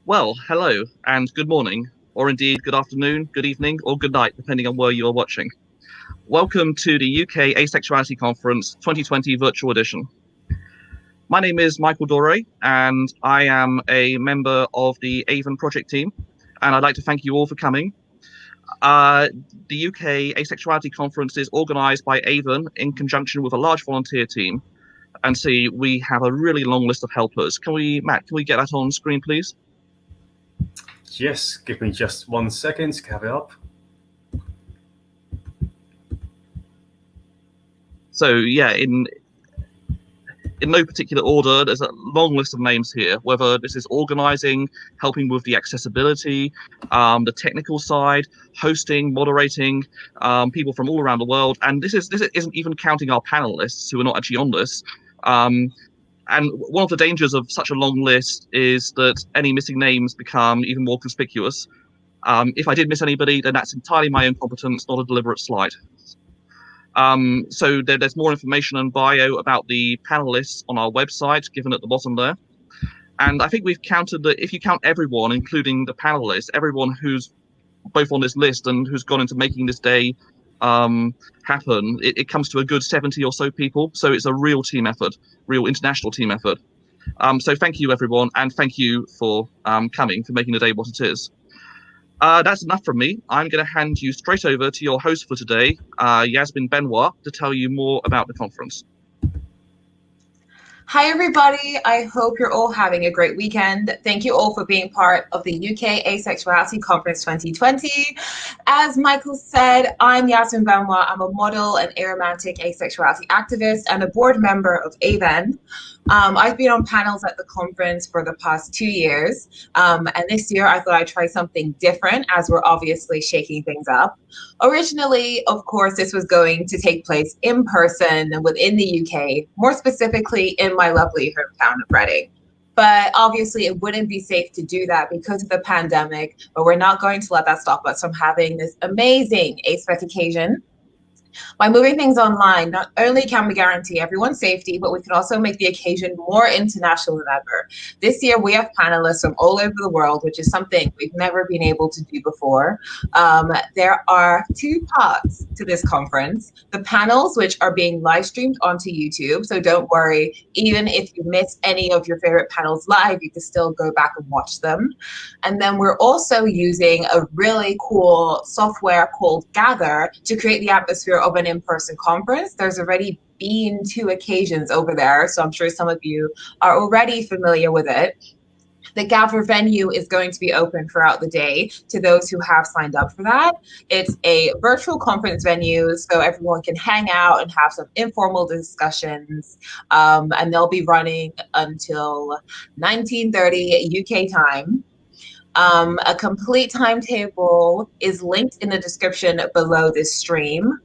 Well, hello and good morning, or indeed good afternoon, good evening, or good night, depending on where you are watching. Welcome to the UK Asexuality Conference 2020 Virtual Edition. My name is Michael Dore, and I am a member of the Avon project team, and I'd like to thank you all for coming. The UK Asexuality Conference is organised by Avon in conjunction with a large volunteer team, and see, we have a really long list of helpers. Matt, can we get that on screen, please? Yes, give me just 1 second to have it up. So yeah, in no particular order, there's a long list of names here, whether this is organizing, helping with the accessibility, the technical side, hosting, moderating, people from all around the world. And this isn't even counting our panelists who are not actually on this. And one of the dangers of such a long list is that any missing names become even more conspicuous. If I did miss anybody, then that's entirely my incompetence, not a deliberate slight. So there's more information and bio about the panelists on our website, given at the bottom there. And I think we've counted that if you count everyone, including the panelists, everyone who's both on this list and who's gone into making this day happen, it comes to a good 70 or so people. So it's a real team effort, real international team effort. So thank you, everyone, and thank you for coming, for making the day what it is. That's enough from me. I'm going to hand you straight over to your host for today, Yasmin Benoit, to tell you more about the conference. Hi, everybody. I hope you're all having a great weekend. Thank you all for being part of the UK Asexuality Conference 2020. As Michael said, I'm Yasmin Benoit. I'm a model and aromantic asexuality activist and a board member of Avon. I've been on panels at the conference for the past 2 years. And this year I thought I'd try something different as we're obviously shaking things up. Originally, of course, this was going to take place in person within the UK, more specifically in my lovely hometown of Reading. But obviously it wouldn't be safe to do that because of the pandemic, but we're not going to let that stop us from having this amazing ASPEC occasion. By moving things online, not only can we guarantee everyone's safety, but we can also make the occasion more international than ever. This year, we have panelists from all over the world, which is something we've never been able to do before. There are 2 parts to this conference. The panels, which are being live streamed onto YouTube. So don't worry, even if you miss any of your favorite panels live, you can still go back and watch them. And then we're also using a really cool software called GAVA to create the atmosphere of an in-person conference. There's already been 2 occasions over there, so I'm sure some of you are already familiar with it. The GAVA venue is going to be open throughout the day to those who have signed up for that. It's a virtual conference venue, so everyone can hang out and have some informal discussions, and they'll be running until 19:30 UK time. A complete timetable is linked in the description below this stream.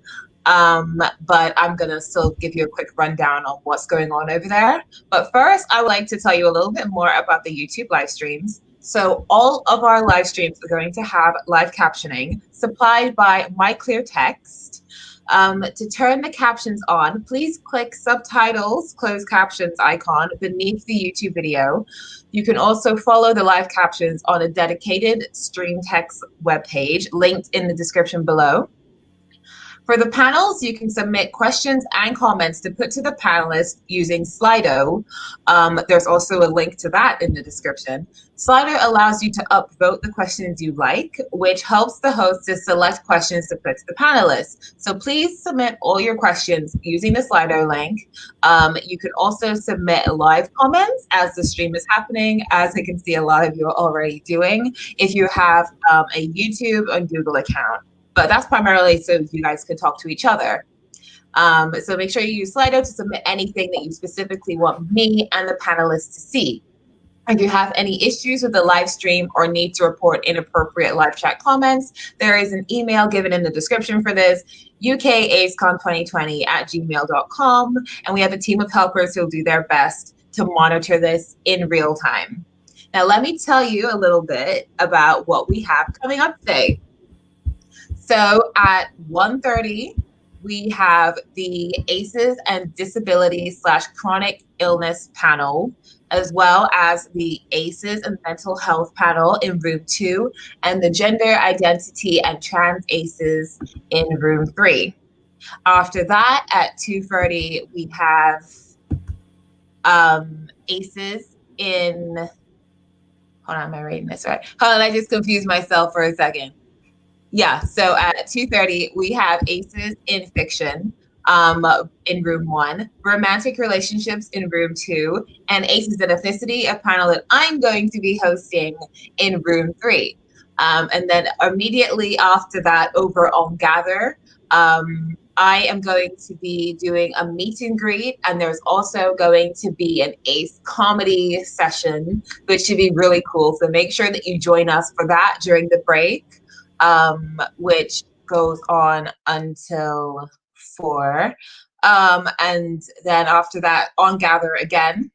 But I'm gonna still give you a quick rundown on what's going on over there. But first, I would like to tell you a little bit more about the YouTube live streams. So all of our live streams are going to have live captioning supplied by MyClearText. To turn the captions on, please click subtitles, closed captions icon beneath the YouTube video. You can also follow the live captions on a dedicated stream text webpage linked in the description below. For the panels, you can submit questions and comments to put to the panelists using SliDo. There's also a link to that in the description. SliDo allows you to upvote the questions you like, which helps the host to select questions to put to the panelists. So please submit all your questions using the SliDo link. You can also submit live comments as the stream is happening, as I can see a lot of you are already doing, if you have a YouTube and Google account. But that's primarily so you guys can talk to each other. So make sure you use SliDo to submit anything that you specifically want me and the panelists to see. If you have any issues with the live stream or need to report inappropriate live chat comments, there is an email given in the description for this, ukasecon2020@gmail.com, and we have a team of helpers who will do their best to monitor this in real time. Now, let me tell you a little bit about what we have coming up today. So at 1:30, we have the ACEs and Disability/Chronic Illness panel, as well as the ACEs and Mental Health panel in room 2, and the Gender Identity and Trans ACEs in room 3. After that, at 2:30, we have ACEs in, hold on, am I reading this right? Hold on, I just confused myself for a second. Yeah, so at 2:30, we have ACEs in Fiction in room 1, Romantic Relationships in room 2, and ACEs in Ethnicity, a panel that I'm going to be hosting in room 3. And then immediately after that, over on Gather, I am going to be doing a meet and greet, and there's also going to be an ACE comedy session, which should be really cool. So make sure that you join us for that during the break, which goes on until 4. And then after that, on Gather again,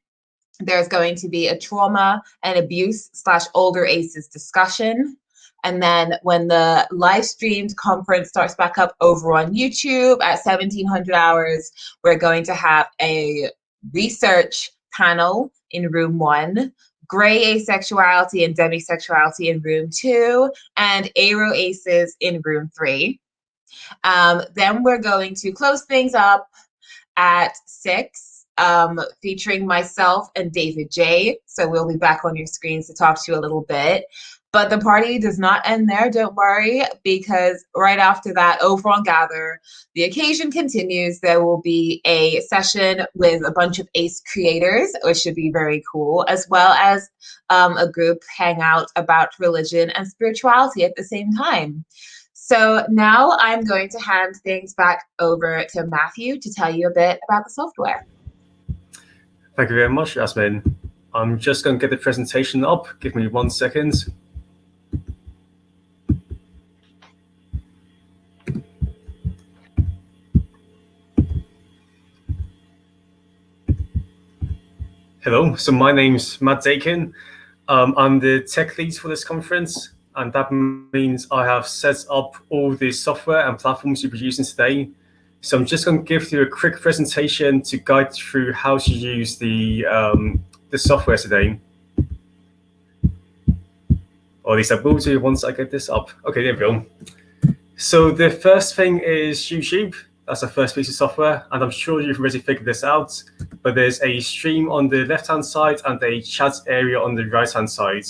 there's going to be a trauma and abuse/older ACEs discussion. And then when the live streamed conference starts back up over on YouTube at 1700 hours, we're going to have a research panel in room 1, gray asexuality and demisexuality in room 2, and Aero ACEs in room 3. Then we're going to close things up at 6, featuring myself and David J. So we'll be back on your screens to talk to you a little bit. But the party does not end there, don't worry, because right after that, over on Gather, the occasion continues. There will be a session with a bunch of ACE creators, which should be very cool, as well as a group hangout about religion and spirituality at the same time. So now I'm going to hand things back over to Matthew to tell you a bit about the software. Thank you very much, Yasmin. I'm just going to get the presentation up. Give me 1 second. Hello, so my name's Matt Dakin. I'm the tech lead for this conference, and that means I have set up all the software and platforms you'll be using today. So I'm just going to give you a quick presentation to guide through how to use the software today. Or at least I will do once I get this up. Okay, there we go. So the first thing is YouTube. That's the first piece of software, and I'm sure you've already figured this out, but there's a stream on the left-hand side and a chat area on the right-hand side.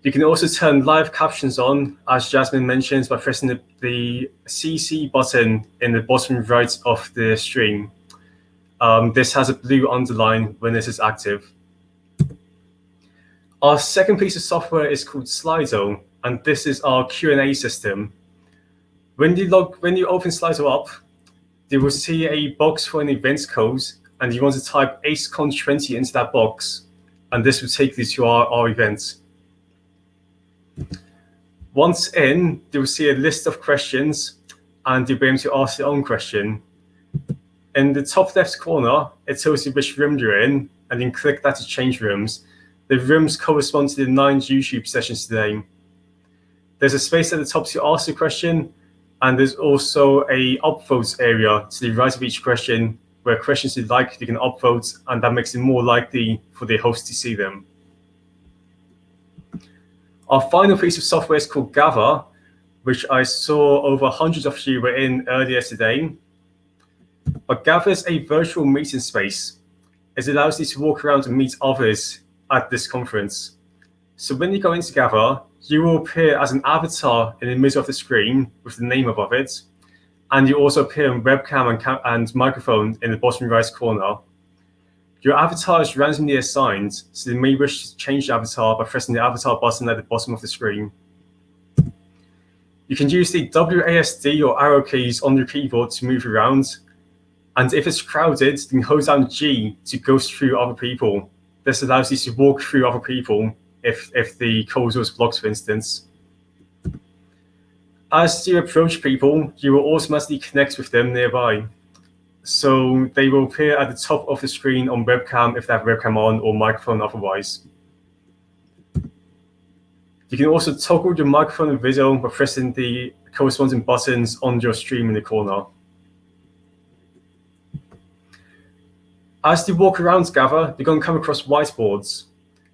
You can also turn live captions on, as Jasmine mentioned, by pressing the CC button in the bottom right of the stream. This has a blue underline when this is active. Our second piece of software is called SliDo, and this is our Q&A system. When you open SliDo up, you will see a box for an event code, and you want to type AceCon20 into that box, and this will take you to our event. Once in, you will see a list of questions, and you'll be able to ask your own question. In the top left corner, it tells you which room you're in, and you can click that to change rooms. The rooms correspond to the 9 YouTube sessions today. There's a space at the top to ask a question, and there's also a upvotes area to the right of each question, where questions you like, you can upvote, and that makes it more likely for the host to see them. Our final piece of software is called GAVA, which I saw over hundreds of you were in earlier today. But GAVA is a virtual meeting space. It allows you to walk around and meet others at this conference. So when you go into GAVA, you will appear as an avatar in the middle of the screen with the name above it, and you also appear on webcam and microphone in the bottom right corner. Your avatar is randomly assigned, so you may wish to change the avatar by pressing the avatar button at the bottom of the screen. You can use the WASD or arrow keys on your keyboard to move around, and if it's crowded, you can hold down G to go through other people. This allows you to walk through other people if the corridor is blocked, for instance. As you approach people, you will automatically connect with them nearby. So they will appear at the top of the screen on webcam if they have webcam on, or microphone otherwise. You can also toggle your microphone and video by pressing the corresponding buttons on your stream in the corner. As you walk around GAVA, you're going to come across whiteboards.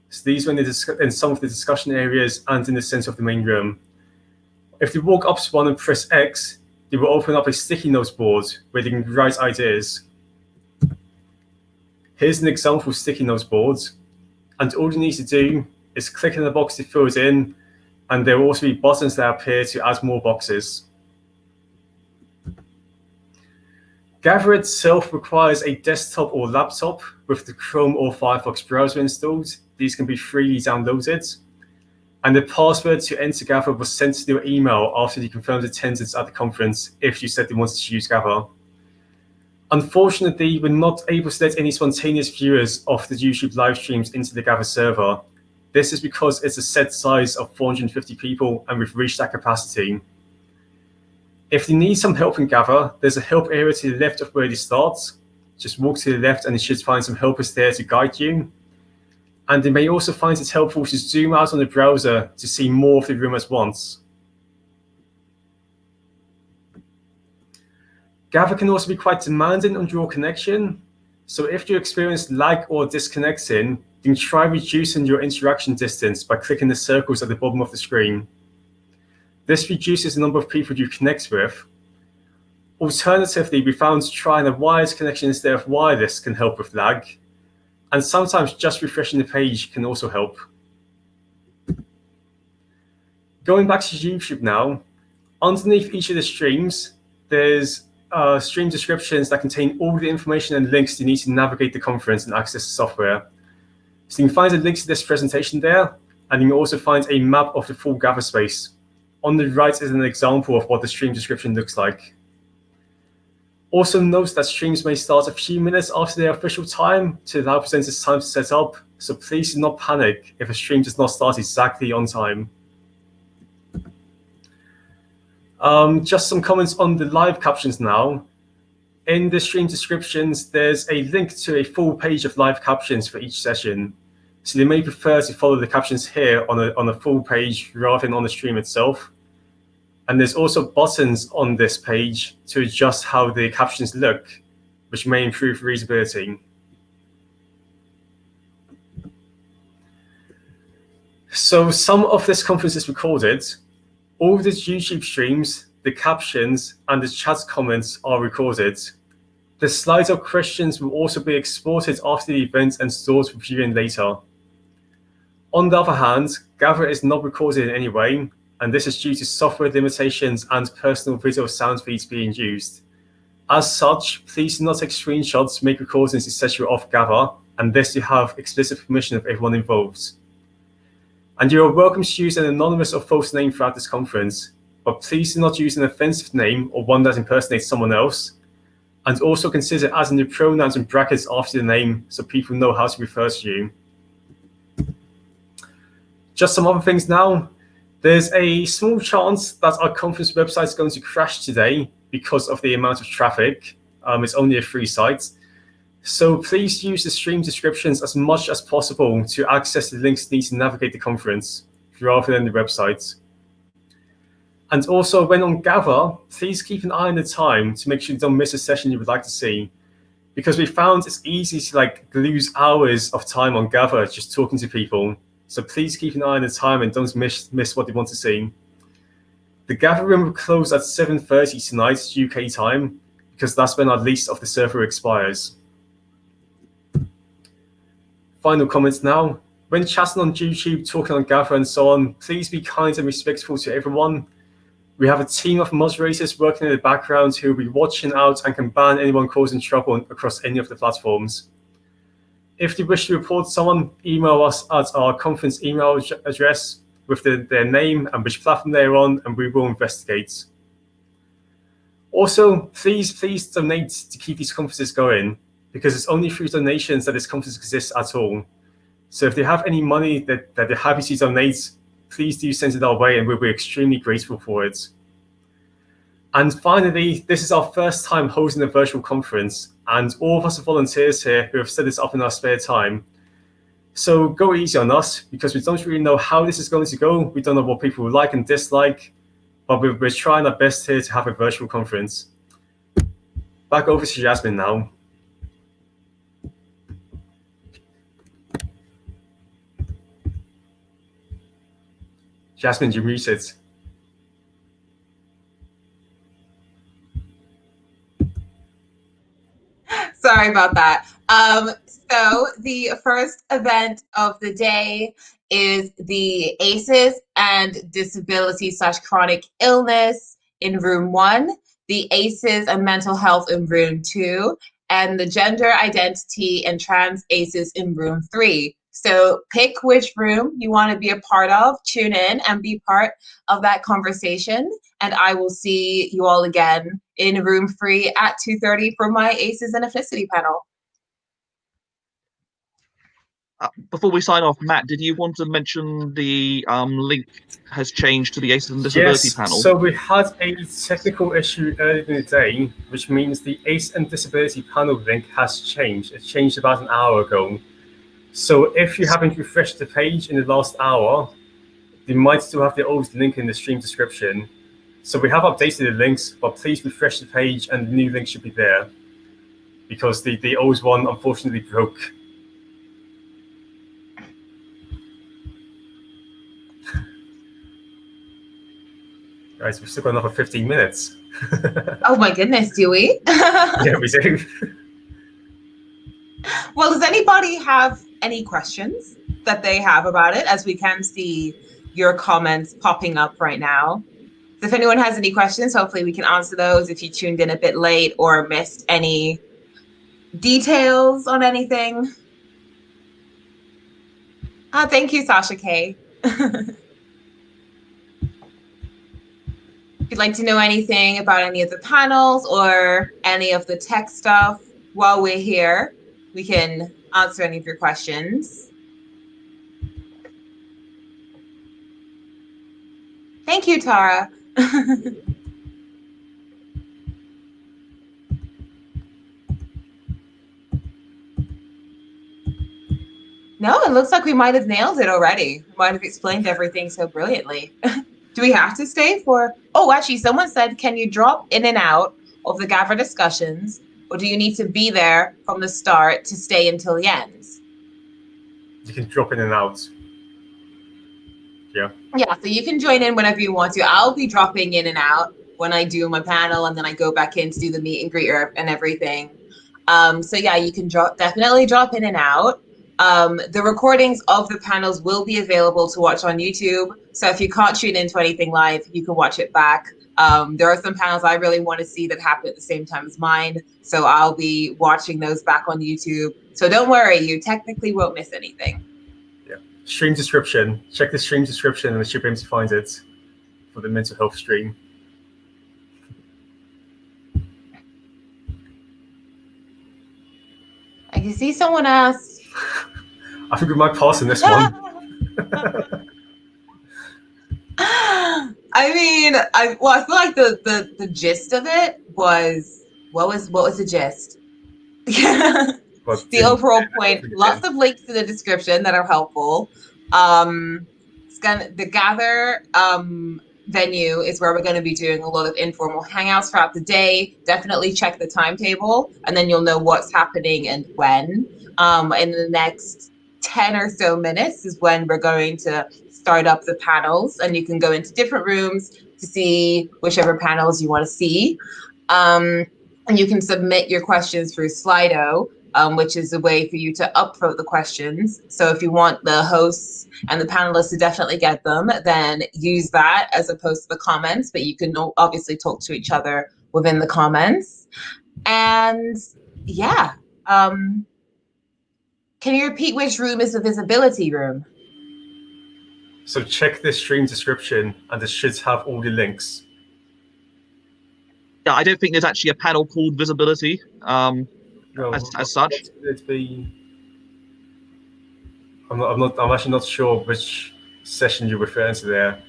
So these are in some of the discussion areas and in the center of the main room. If you walk up to one and press X, it will open up a sticky notes board where you can write ideas. Here's an example sticky notes board, and all you need to do is click in the box to fill it in, and there will also be buttons that appear to add more boxes. GAVA itself requires a desktop or laptop with the Chrome or Firefox browser installed. These can be freely downloaded. And the password to enter GAVA was sent to your email after you confirmed attendance at the conference if you said you wanted to use GAVA. Unfortunately, we're not able to let any spontaneous viewers of the YouTube live streams into the GAVA server. This is because it's a set size of 450 people and we've reached that capacity. If you need some help in GAVA, there's a help area to the left of where you start. Just walk to the left and you should find some helpers there to guide you. And you may also find it helpful to zoom out on the browser to see more of the room at once. GAVA can also be quite demanding on your connection. So if you experience lag or disconnecting, you can try reducing your interaction distance by clicking the circles at the bottom of the screen. This reduces the number of people you connect with. Alternatively, we found trying a wired connection instead of wireless can help with lag. And sometimes just refreshing the page can also help. Going back to YouTube now, underneath each of the streams, there's stream descriptions that contain all the information and links you need to navigate the conference and access the software. So you can find a link to this presentation there, and you can also find a map of the full GAVA space. On the right is an example of what the stream description looks like. Also note that streams may start a few minutes after their official time to allow presenters time to set up, so please do not panic if a stream does not start exactly on time. Just some comments on the live captions now. In the stream descriptions, there's a link to a full page of live captions for each session. So you may prefer to follow the captions here on a full page rather than on the stream itself. And there's also buttons on this page to adjust how the captions look, which may improve readability. So some of this conference is recorded. All the YouTube streams, the captions, and the chat comments are recorded. The SliDo questions will also be exported after the event and stored for viewing later. On the other hand, GAVA is not recorded in any way, and this is due to software limitations and personal video sound feeds being used. As such, please do not take screenshots, make recordings, etc. of GAVA, unless you have explicit permission of everyone involved. And you are welcome to use an anonymous or false name throughout this conference, but please do not use an offensive name or one that impersonates someone else. And also consider adding the pronouns and brackets after the name so people know how to refer to you. Just some other things now. There's a small chance that our conference website is going to crash today because of the amount of traffic. It's only a free site. So please use the stream descriptions as much as possible to access the links needed to navigate the conference rather than the website. And also, when on GAVA, please keep an eye on the time to make sure you don't miss a session you would like to see. Because we found it's easy to lose hours of time on GAVA just talking to people. So please keep an eye on the time and don't miss what you want to see. The GAVA room will close at 7:30 tonight, UK time, because that's when our lease of the server expires. Final comments now. When chatting on YouTube, talking on GAVA and so on, please be kind and respectful to everyone. We have a team of moderators working in the background who will be watching out and can ban anyone causing trouble across any of the platforms. If you wish to report someone, email us at our conference email address with their name and which platform they're on, and we will investigate. Also, please donate to keep these conferences going, because it's only through donations that this conference exists at all. So if you have any money that you're happy to donate, please do send it our way and we'll be extremely grateful for it. And finally, this is our first time hosting a virtual conference, and all of us are volunteers here who have set this up in our spare time. So go easy on us, because we don't really know how this is going to go. We don't know what people like and dislike. but we're trying our best here to have a virtual conference. Back over to Yasmin now. Yasmin, you're muted. Sorry about that. So the first event of the day is the ACEs and disability/chronic illness in room 1, the ACEs and mental health in room 2, and the gender identity and trans ACEs in room 3. So pick which room you want to be a part of, tune in and be part of that conversation. And I will see you all again in room 3 at 2:30 for my ACEs and ethnicity panel. Before we sign off, Matt, did you want to mention the link has changed to the ACEs and Disability panel? So we had a technical issue earlier in the day, which means the ACE and Disability panel link has changed. It changed about an hour ago. So if you haven't refreshed the page in the last hour, you might still have the old link in the stream description. So we have updated the links, but please refresh the page and the new link should be there, because the old one unfortunately broke. Guys, we've still got another 15 minutes. Oh my goodness, do we? Yeah, we do. Well, does anybody have any questions that they have about it? As we can see your comments popping up right now. So if anyone has any questions, hopefully we can answer those if you tuned in a bit late or missed any details on anything. Thank you, Sasha K. If you'd like to know anything about any of the panels or any of the tech stuff while we're here, we can answer any of your questions. Thank you, Tara. No, it looks like we might have nailed it already. We might have explained everything so brilliantly. Do we have to stay for? Oh, actually, someone said, can you drop in and out of the GAVA discussions, or do you need to be there from the start to stay until the end? You can drop in and out. Yeah. Yeah, so you can join in whenever you want to. I'll be dropping in and out when I do my panel, and then I go back in to do the meet and greet and everything. So yeah, you can definitely drop in and out. The recordings of the panels will be available to watch on YouTube. So if you can't tune into anything live, you can watch it back. There are some panels I really want to see that happen at the same time as mine. So I'll be watching those back on YouTube. So don't worry, you technically won't miss anything. Yeah. Stream description. Check the stream description and you should be able to find it for the mental health stream. I can see someone asked. I think we might pass on this one. I mean, I feel like the gist of it was what was the gist? The overall point. Lots of links in the description that are helpful. The Gather venue is where we're going to be doing a lot of informal hangouts throughout the day. Definitely check the timetable, and then you'll know what's happening and when. In the next 10 or so minutes is when we're going to start up the panels, and you can go into different rooms to see whichever panels you want to see. And you can submit your questions through SliDo, which is a way for you to upvote the questions. So if you want the hosts and the panelists to definitely get them, then use that as opposed to the comments, but you can obviously talk to each other within the comments. And yeah, can you repeat which room is the visibility room? So check the stream description and it should have all the links. Yeah, I don't think there's actually a panel called visibility as such. I'm actually not sure which session you're referring to there.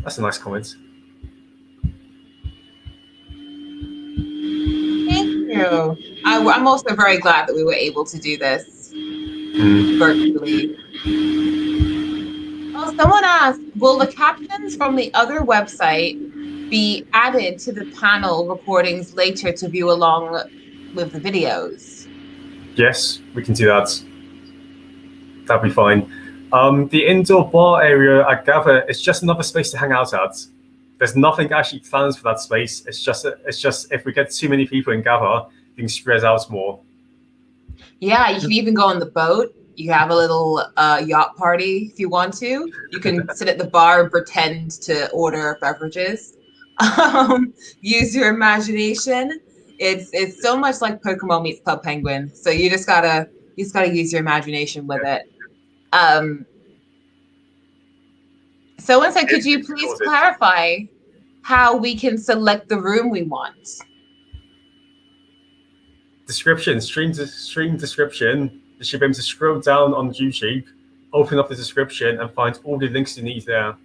That's a nice comment. Thank you. I'm also very glad that we were able to do this virtually. Oh, someone asked, will the captions from the other website be added to the panel recordings later to view along with the videos? Yes, we can do that. That'd be fine. The indoor bar area at GAVA is just another space to hang out at. There's nothing actually planned for that space. It's just if we get too many people in GAVA, things spread out more. Yeah, you can even go on the boat. You can have a little yacht party if you want to. You can sit at the bar and pretend to order beverages. Use your imagination. It's so much like Pokemon meets Club Penguin. So you just gotta use your imagination with it. Someone said, could you please clarify how we can select the room we want? Description, stream description. You should be able to scroll down on YouTube, open up the description, and find all the links you need there.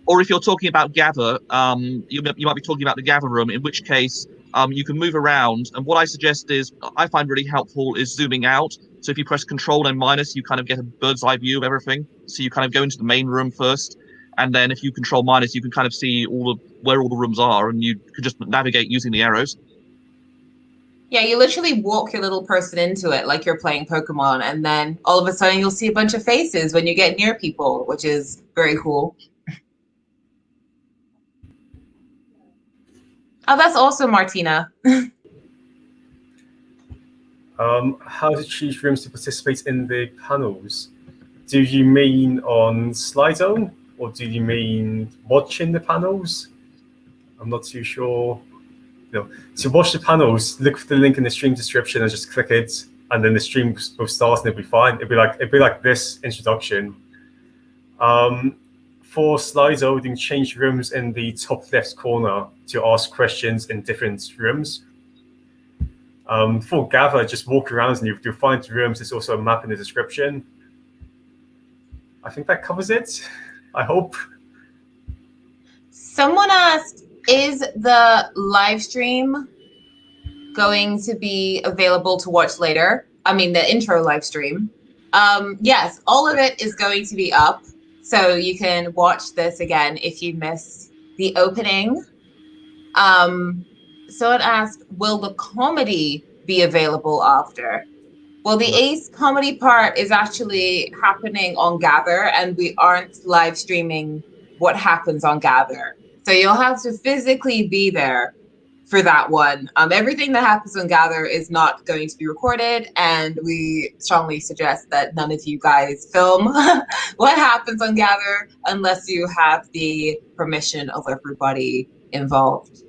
Or if you're talking about GAVA, you might be talking about the GAVA room, in which case you can move around. And what I suggest is, I find really helpful is zooming out. So if you press Control and minus, you kind of get a bird's eye view of everything. So you kind of go into the main room first, and then if you Control minus, you can kind of see where all the rooms are, and you can just navigate using the arrows. Yeah, you literally walk your little person into it like you're playing Pokemon, and then all of a sudden you'll see a bunch of faces when you get near people, which is very cool. Oh, that's awesome, Martina. How to choose rooms to participate in the panels? Do you mean on SliDo, or do you mean watching the panels? I'm not too sure. To watch the panels, look for the link in the stream description and just click it, and then the stream will start and it'll be fine. It'll be like this introduction. For SliDo, you can change rooms in the top left corner to ask questions in different rooms. For GAVA, just walk around and you'll find rooms. There's also a map in the description. I think that covers it, I hope. Someone asked, is the live stream going to be available to watch later? I mean, the intro live stream. Yes, all of it is going to be up. So you can watch this again if you miss the opening. Someone asked, will the comedy be available after? Well, the Ace comedy part is actually happening on Gather, and we aren't live streaming what happens on Gather. So you'll have to physically be there for that one. Everything that happens on Gather is not going to be recorded, and we strongly suggest that none of you guys film what happens on Gather unless you have the permission of everybody involved.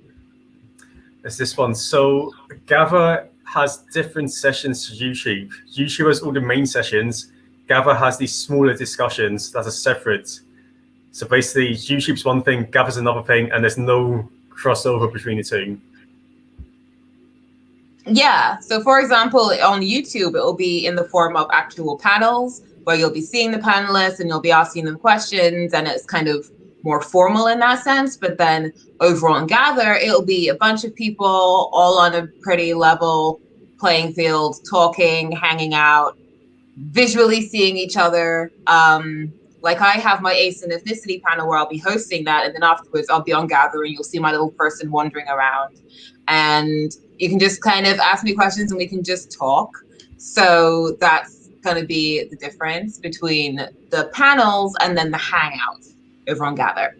There's this one. So GAVA has different sessions to YouTube. YouTube has all the main sessions. GAVA has these smaller discussions that are separate. So basically, YouTube's one thing, GAVA's another thing, and there's no crossover between the two. Yeah. So for example, on YouTube, it will be in the form of actual panels where you'll be seeing the panelists and you'll be asking them questions, and it's kind of more formal in that sense. But then over on Gather, it'll be a bunch of people all on a pretty level playing field, talking, hanging out, visually seeing each other. Like I have my Ace and Ethnicity panel where I'll be hosting that, and then afterwards I'll be on Gather and you'll see my little person wandering around. And you can just kind of ask me questions and we can just talk. So that's going to be the difference between the panels and then the hangout over on Gather.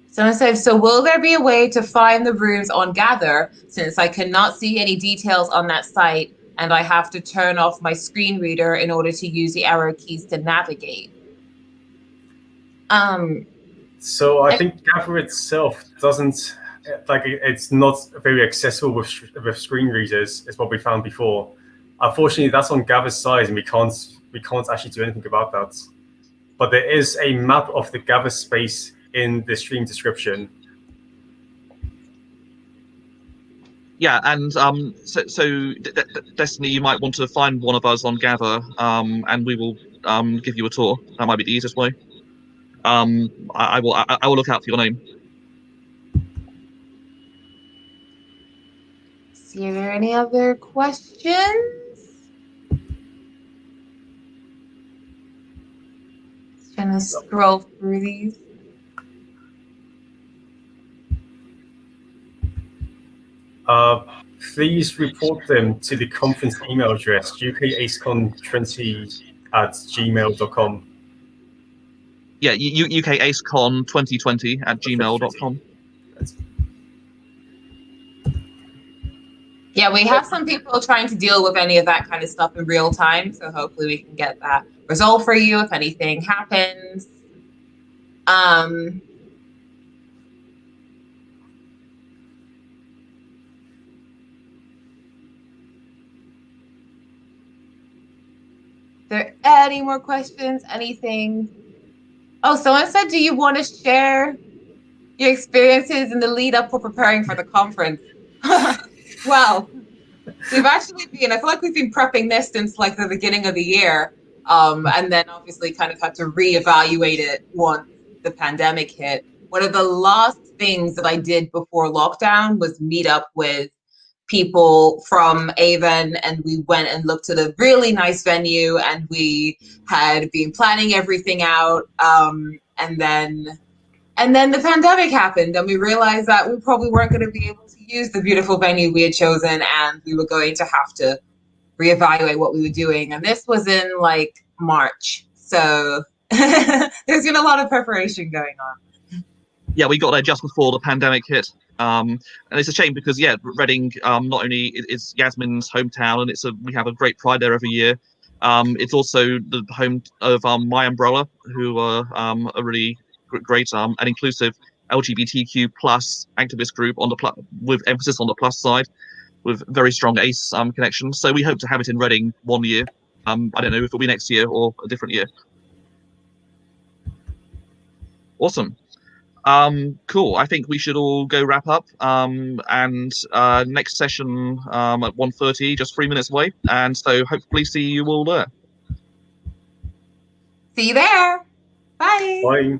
Someone said, so will there be a way to find the rooms on Gather, since I cannot see any details on that site and I have to turn off my screen reader in order to use the arrow keys to navigate? So I think Gather itself doesn't, it's not very accessible with screen readers, is what we found before. Unfortunately, that's on Gather's side, and we can't actually do anything about that. But there is a map of the Gather space in the stream description. Yeah, and so Destiny, you might want to find one of us on Gather, and we will give you a tour. That might be the easiest way. I will look out for your name. see, are there any other questions? Just trying to scroll through these. Please report them to the conference email address, ukacecon20@gmail.com. Yeah, ukacecon2020@gmail.com. Yeah, we have some people trying to deal with any of that kind of stuff in real time, so hopefully we can get that resolved for you if anything happens. Are there any more questions? Anything? Oh, someone said, do you want to share your experiences in the lead up for preparing for the conference? Well, we've actually been, I feel like we've been prepping this since like the beginning of the year. And then obviously kind of had to reevaluate it once the pandemic hit. One of the last things that I did before lockdown was meet up with people from Avon, and we went and looked at a really nice venue, and we had been planning everything out. And then the pandemic happened, and we realized that we probably weren't going to be able to use the beautiful venue we had chosen, and we were going to have to reevaluate what we were doing. And this was in like March. So there's been a lot of preparation going on. Yeah, we got there just before the pandemic hit. And it's a shame because, yeah, Reading not only is Yasmin's hometown, and we have a great pride there every year. It's also the home of My Umbrella, who are a really great and inclusive LGBTQ plus activist group with emphasis on the plus side, with very strong ACE connections. So we hope to have it in Reading one year. I don't know if it'll be next year or a different year. Awesome. Cool. I think we should all go wrap up. And next session at 1:30, just 3 minutes away. And so hopefully see you all there. See you there. Bye. Bye.